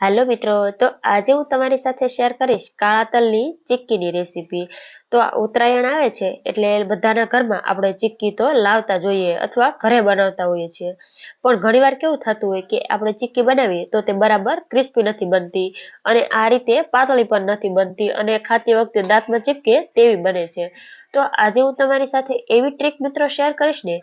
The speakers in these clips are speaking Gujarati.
હાલો મિત્રો, તો આજે હું તમારી સાથે શેર કરીશ કાળા તલની ચીક્કીની રેસીપી. તો આ ઉત્તરાયણ આવે છે એટલે બધાના ઘરમાં આપણે ચીક્કી તો લાવતા જોઈએ અથવા ઘરે બનાવતા હોઈએ છીએ. પણ ઘણીવાર કેવું થતું હોય કે આપણે ચીક્કી બનાવીએ તો તે બરાબર ક્રિસ્પી નથી બનતી અને આ રીતે પાતળી પણ નથી બનતી અને ખાતી વખતે દાંતમાં ચીપકે તેવી બને છે. તો આજે હું તમારી સાથે એવી ટ્રીક મિત્રો શેર કરીશ ને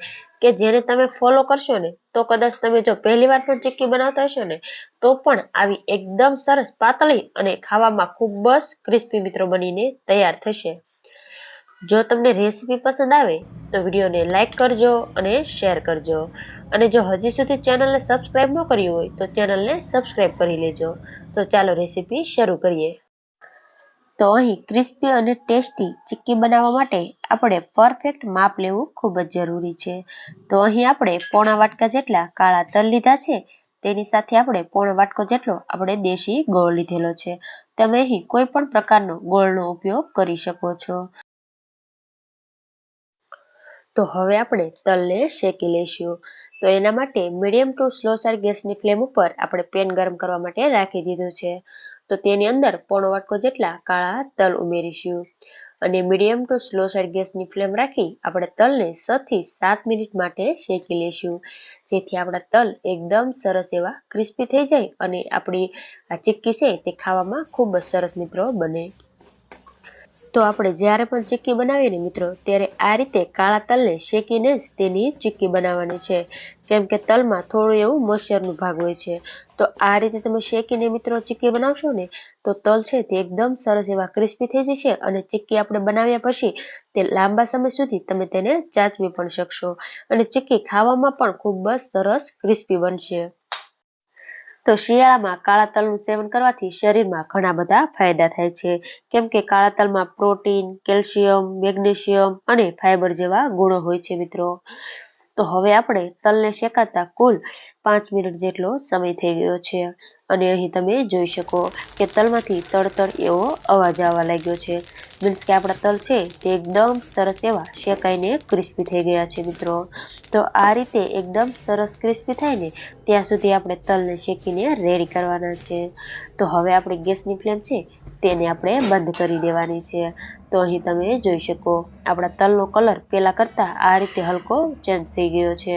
કે જેને તમે ફોલો કરશો ને તો કદાચ તમે જો પહેલી વાર પણ ચીક્કી બનાવતા હશો ને તો પણ આવી એકદમ સરસ પાતળી અને ખાવામાં ખૂબ જ ક્રિસ્પી મિત્રો બનીને તૈયાર થશે. જો તમને રેસીપી પસંદ આવે તો વિડીયોને લાઈક કરજો અને શેર કરજો અને જો હજી સુધી ચેનલને સબસ્ક્રાઇબ ન કર્યું હોય તો ચેનલને સબસ્ક્રાઇબ કરી લેજો. તો ચાલો રેસીપી શરૂ કરીએ. તો અહીં ક્રિસ્પી અને ટેસ્ટી ચીક્કી બનાવવા માટે આપણે પરફેક્ટ માપ લેવું ખૂબ જ જરૂરી છે. તો અહીં આપણે પોણા વાટકા જેટલા કાળા તલ લીધા છે. તેની સાથે આપણે પોણો વાટકો જેટલો આપણે દેશી ગોળ લીધેલો છે. તમે અહીં કોઈ પણ પ્રકારનો ગોળનો ઉપયોગ કરી શકો છો. તો હવે આપણે તલને શેકી લઈશું. તો એના માટે મીડિયમ ટુ સ્લો સાઈડ ગેસની ફ્લેમ ઉપર આપણે પેન ગરમ કરવા માટે રાખી દીધું છે. તો તેની અંદર પોણો વાટકો જેટલા કાળા તલ ઉમેરીશું અને મીડિયમ ટુ સ્લો સાઈડ ગેસની ફ્લેમ રાખી આપણે તલને 6 થી 7 મિનિટ માટે શેકી લઈશું, જેથી આપણા તલ એકદમ સરસ એવા ક્રિસ્પી થઈ જાય અને આપણી આ ચીક્કી છે તે ખાવામાં ખૂબ જ સરસ મિત્રો બને. તો આપણે જ્યારે પણ ચીક્કી બનાવીએ ને મિત્રો ત્યારે આ રીતે કાળા તલને શેકીને જ તેની ચીક્કી બનાવવાની છે, કેમ કે તલમાં થોડું એવું મોઇશ્ચરનું ભાગ હોય છે. તો આ રીતે તમે શેકીને મિત્રો ચીક્કી બનાવશો ને તો તલ છે તે એકદમ સરસ એવા ક્રિસ્પી થઈ જશે અને ચીક્કી આપણે બનાવ્યા પછી તે લાંબા સમય સુધી તમે તેને ચાચવી પણ શકશો અને ચીક્કી ખાવામાં પણ ખૂબ જ સરસ ક્રિસ્પી બનશે. તો શિયાળામાં કાળા તલનું સેવન કરવાથી શરીરમાં ઘણા બધા ફાયદા થાય છે, કેમ કે કાળા તલમાં પ્રોટીન, કેલ્શિયમ, મેગ્નેશિયમ અને ફાઇબર જેવા ગુણો હોય છે મિત્રો. તો હવે આપણે તલને શેકાતા કુલ 5 મિનિટ જેટલો સમય થઈ ગયો છે અને અહીં તમે જોઈ શકો કે તલમાંથી તડતડ એવો અવાજ આવવા લાગ્યો છે. મીન્સ કે આપણા તલ છે તે એકદમ સરસ એવા શેકાઈને ક્રિસ્પી થઈ ગયા છે મિત્રો. તો આ રીતે એકદમ સરસ ક્રિસ્પી થાય ને ત્યાં સુધી આપણે તલને શેકીને રેડી કરવાના છે. તો હવે આપણે ગેસની ફ્લેમ છે તેને આપણે બંધ કરી દેવાની છે. તો અહીં તમે જોઈ શકો આપણા તલનો કલર પહેલાં કરતાં આ રીતે હલકો ચેન્જ થઈ ગયો છે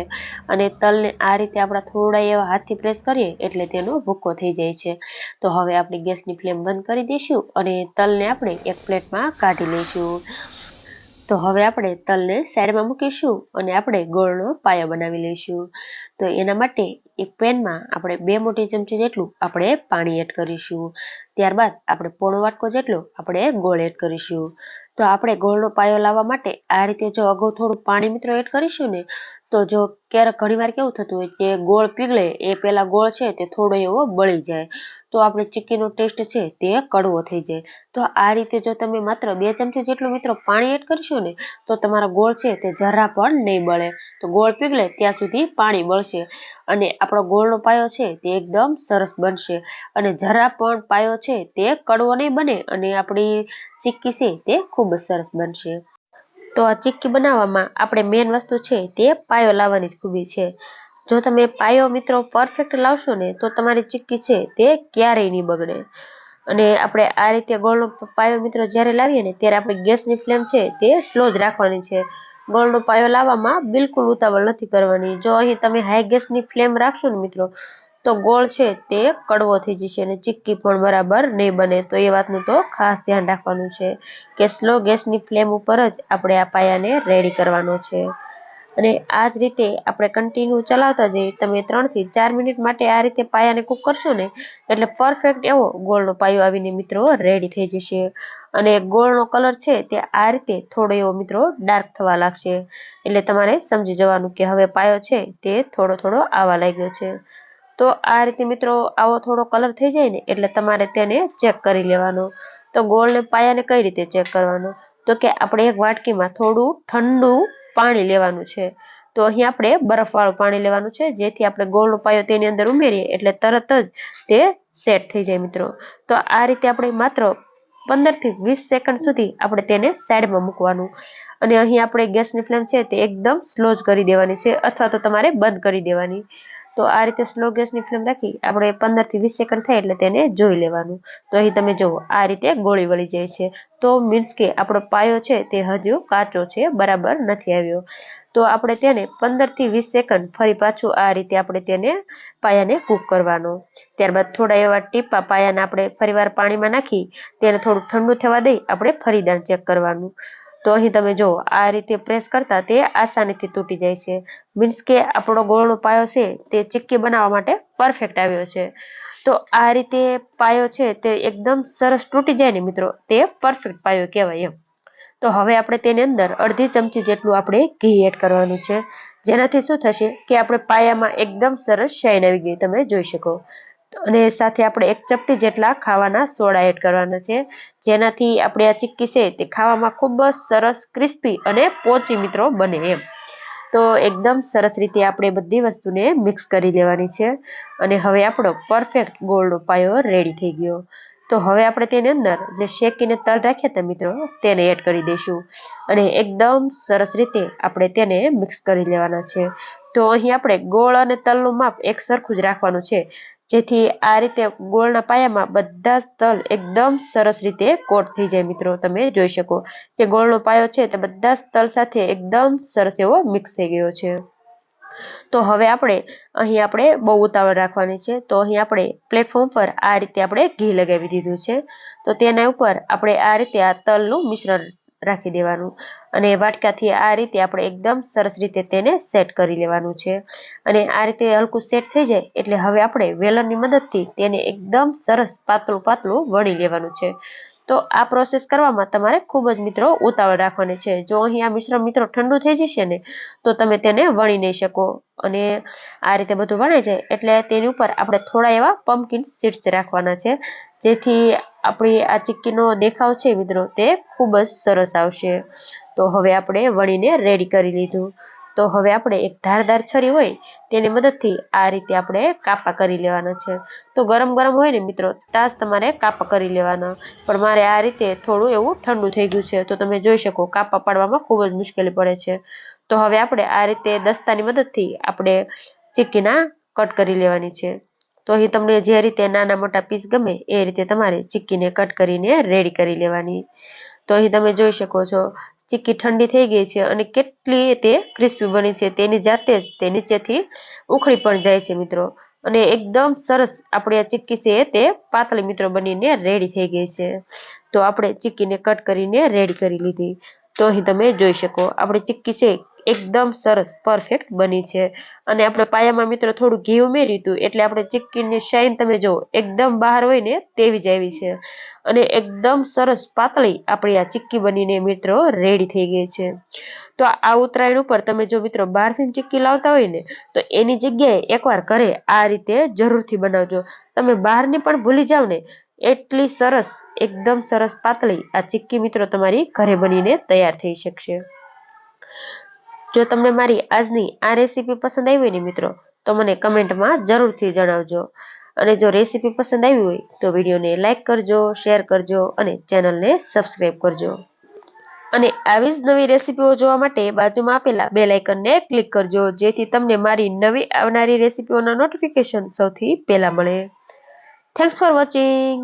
અને તલને આ રીતે આપણા થોડા એવા હાથથી પ્રેસ કરીએ એટલે તેનો ભૂકો થઈ જાય છે. તો હવે આપણે ગેસની ફ્લેમ બંધ કરી દઈશું અને તલને આપણે એક પ્લેટમાં કાઢી લઈશું. તો હવે આપણે તલને સાઈડમાં મૂકીશું અને આપણે ગોળનો પાયો બનાવી લઈશું. તો એના માટે એક પેનમાં આપણે 2 મોટી ચમચી જેટલું આપણે પાણી એડ કરીશું. ત્યારબાદ આપણે પોણો વાટકો જેટલો આપણે ગોળ એડ કરીશું. તો આપણે ગોળનો પાયો લાવવા માટે આ રીતે જો અગાઉ થોડું પાણી મિત્રો એડ કરીશું ને તો જો ક્યારેક ઘણીવાર કેવું થતું હોય કે ગોળ પીગળે એ પહેલાં ગોળ છે તે થોડો એવો બળી જાય, તો આપણે ચીક્કીનો ટેસ્ટ છે તે કડવો થઈ જાય. તો આ રીતે જો તમે માત્ર 2 ચમચી જેટલું મિત્રો પાણી એડ કરશો ને તો તમારા ગોળ છે તે જરા પણ નહીં બળે. તો ગોળ પીગળે ત્યાં સુધી પાણી બળશે અને આપણો ગોળનો પાયો છે તે એકદમ સરસ બનશે અને જરા પણ પાયો છે તે કડવો નહીં બને અને આપણી ચીક્કી છે તે ખૂબ જ સરસ બનશે. તો આ ચીક્કી બનાવવામાં આપણે મેઇન વસ્તુ છે તે પાયો લાવવાની જ ખૂબી છે. જો તમે પાયો મિત્રો પરફેક્ટ લાવશો ને તો તમારી ચીક્કી છે તે ક્યારેય નહીં બગડે. અને આપણે આ રીતે ગોળનો પાયો મિત્રો જ્યારે લાવીએ ને ત્યારે આપણે ગેસની ફ્લેમ છે તે સ્લો જ રાખવાની છે. ગોળનો પાયો લાવવામાં બિલકુલ ઉતાવળ નથી કરવાની. જો અહીં તમે હાઈ ગેસની ફ્લેમ રાખશો ને મિત્રો તો ગોળ છે તે કડવો થઈ જશે અને ચીક્કી પણ બરાબર નહીં બને. તો એ વાતનું તો ખાસ ધ્યાન રાખવાનું છે કે સ્લો ગેસની ફ્લેમ ઉપર જ આપણે આ પાયાને રેડી કરવાનો છે અને આ જ રીતે આપણે કન્ટિન્યુ ચલાવતા જઈએ. તમે 3 થી 4 મિનિટ માટે આ રીતે પાયાને કૂક કરશો ને એટલે પરફેક્ટ એવો ગોળનો પાયો આવીને મિત્રો રેડી થઈ જશે અને ગોળનો કલર છે તે આ રીતે થોડો એવો મિત્રો ડાર્ક થવા લાગશે એટલે તમારે સમજી જવાનું કે હવે પાયો છે તે થોડો થોડો આવવા લાગ્યો છે. તો આ રીતે મિત્રો આવો થોડો કલર થઈ જાય ને એટલે તમારે તેને ચેક કરી લેવાનો. તો ગોળને પાયાને કઈ રીતે ચેક કરવાનો તો કે આપણે એક વાટકીમાં થોડું ઠંડુ પાણી લેવાનું છે. તો અહીં આપણે બરફવાળું પાણી લેવાનું છે, જેથી આપણે ગોળનો પાયો તેની અંદર ઉમેરીએ એટલે તરત જ તે સેટ થઈ જાય મિત્રો. તો આ રીતે આપણે માત્ર 15 થી 20 સેકન્ડ સુધી આપણે તેને સાઈડમાં મૂકવાનું અને અહીં આપણે ગેસની ફ્લેમ છે તે એકદમ સ્લો જ કરી દેવાની છે અથવા તો તમારે બંધ કરી દેવાની. તો આ રીતે સ્લો ગેસની ફ્લેમ રાખી આપણે 15 થી 20 સેકન્ડ થાય એટલે તેને જોઈ લેવાનું। તો અહીં તમે જુઓ આ રીતે ગોળી વળી જાય છે, તો મીન્સ કે આપણો પાયો છે તે હજુ કાચો છે, બરાબર નથી આવ્યો। તો આપણે તેને 15 થી 20 સેકન્ડ ફરી પાછું આ રીતે આપણે તેને પાયાને કૂક કરવાનો। ત્યારબાદ થોડા એવા ટીપા પાયાને આપણે ફરીવાર પાણીમાં નાખી તેને થોડું ઠંડુ થવા દઈ આપણે ફરી દાણ ચેક કરવાનું। તો અહીં તમે જુઓ આ રીતે પ્રેસ કરતા તે આસાનીથી તૂટી જાય છે, મીન્સ કે આપણો ગોળનો પાયો છે તે ચીક્કી બનાવવા માટે પરફેક્ટ આવ્યો છે। તો આ રીતે પાયો છે તે એકદમ સરસ તૂટી જાય ને મિત્રો, તે પરફેક્ટ પાયો કહેવાય એમ। તો હવે આપણે તેની અંદર અડધી ચમચી જેટલું આપણે ઘી એડ કરવાનું છે, જેનાથી શું થશે કે આપણે પાયામાં એકદમ સરસ શાઇન આવી ગઈ, તમે જોઈ શકો। અને સાથે આપણે 1 ચપટી જેટલા ખાવાના સોડા એડ કરવાના છે, જેનાથી આપણે આ ચીક્કી છે તે ખાવામાં ખૂબ જ સરસ ક્રિસ્પી અને પોચી મિત્રો બને એમ। તો એકદમ સરસ રીતે આપણે બધી વસ્તુને મિક્સ કરી લેવાની છે અને હવે આપણો પરફેક્ટ ગોળનો પાયો રેડી થઈ ગયો। તો હવે આપણે તેની અંદર જે શેકીને તલ રાખ્યા હતા મિત્રો તેને એડ કરી દઈશું અને એકદમ સરસ રીતે આપણે તેને મિક્સ કરી લેવાના છે। તો અહીં આપણે ગોળ અને તલનું માપ એક સરખું જ રાખવાનું છે, જેથી આ રીતે ગોળના પાયામાં બધા જ તલ એકદમ સરસ રીતે કોટ થઈ જાય મિત્રો, તમે જોઈ શકો કે ગોળનો પાયો છે તે બધા જ તલ સાથે એકદમ સરસ એવો મિક્સ થઈ ગયો છે। તો હવે આપણે બહુ ઉતાવળ રાખવાની છે, તો અહીં આપણે પ્લેટફોર્મ પર આ રીતે આપણે ઘી લગાવી દીધું છે, તો તેના ઉપર આપણે આ રીતે આ તલનું મિશ્રણ રાખી દેવાનું અને વાટકાથી આ રીતે આપણે એકદમ સરસ રીતે તેને સેટ કરી લેવાનું છે અને આ રીતે હલકું સેટ થઈ જાય એટલે હવે આપણે વેલણની મદદથી તેને એકદમ સરસ પાતળું પાતળું વણી લેવાનું છે। તો આ પ્રોસેસ કરવામાં તમારે ખૂબ જ મિત્રો ઉતાવળ રાખવાની છે, જો અહીં આ મિશ્રણ મિત્રો ઠંડુ થઈ જશે ને તો તમે તેને વણી નહીં શકો અને આ રીતે બધું વણાઈ જાય એટલે તેની ઉપર આપણે થોડા એવા પમ્પકિન સીડ્સ રાખવાના છે, જેથી આપણી આ ચીક્કીનો દેખાવ છે મિત્રો તે ખૂબ જ સરસ આવશે। તો હવે આપણે વણીને રેડી કરી લીધું, તો હવે આપણે એક ધારદાર છરી હોય તેની મદદથી આ રીતે આપણે કાપા કરી લેવાના છે। તો ગરમ ગરમ હોય ને મિત્રો ત્યાં જ તમારે કાપા કરી લેવાના, પણ મારે આ રીતે થોડું એવું ઠંડુ થઈ ગયું છે, તો તમે જોઈ શકો કાપા પાડવામાં ખૂબ જ મુશ્કેલી પડે છે। તો હવે આપણે આ રીતે દસ્તાની મદદથી આપણે ચીક્કીના કટ કરી લેવાની છે। તો અહીં તમને જે રીતે નાના મોટા પીસ ગમે એ રીતે તમારે ચીક્કીને કટ કરીને રેડી કરી લેવાની। તો અહીં તમે જોઈ શકો છો ચીક્કી ઠંડી થઈ ગઈ છે અને કેટલી તે ક્રિસ્પી બની છે, તેની જાતે જ તે નીચેથી ઉખડી પણ જાય છે મિત્રો અને એકદમ સરસ આપણી આ ચીક્કી છે તે પાતળી મિત્રો બનીને રેડી થઈ ગઈ છે। તો આપણે ચીક્કીને કટ કરીને રેડી કરી લીધી, તો અહીં તમે જોઈ શકો આપણી ચીક્કી છે એકદમ સરસ પરફેક્ટ બની છે અને આપણે પાયામાં મિત્રો થોડું ઘી ઉમેર્યું હતું એટલે આપણે ચીક્કીની શાઇન તમે જુઓ એકદમ બહાર હોય ને તેવી જ આવી છે અને એકદમ સરસ પાતળી આપણી આ ચીક્કી બનીને મિત્રો રેડી થઈ ગઈ છે। તો આ ઉત્તરાયણ ઉપર તમે જો મિત્રો બહારથી ચીક્કી લાવતા હોય ને તો એની જગ્યાએ એકવાર ઘરે આ રીતે જરૂરથી બનાવજો, તમે બહારની પણ ભૂલી જાવ ને એટલી સરસ એકદમ સરસ પાતળી આ ચીક્કી મિત્રો તમારી ઘરે બનીને તૈયાર થઈ શકશે। જો તમને મારી આજની આ રેસીપી પસંદ આવી હોય ને મિત્રો તો મને કમેન્ટમાં જરૂરથી જણાવજો અને જો રેસીપી પસંદ આવી હોય તો વિડીયોને લાઇક કરજો, શેર કરજો અને ચેનલને સબસ્ક્રાઈબ કરજો અને આવી જ નવી રેસીપીઓ જોવા માટે બાજુમાં આપેલા બેલ આઇકનને ક્લિક કરજો, જેથી તમને મારી નવી આવનારી રેસીપીઓના નોટિફિકેશન સૌથી પહેલા મળે। Thanks for watching.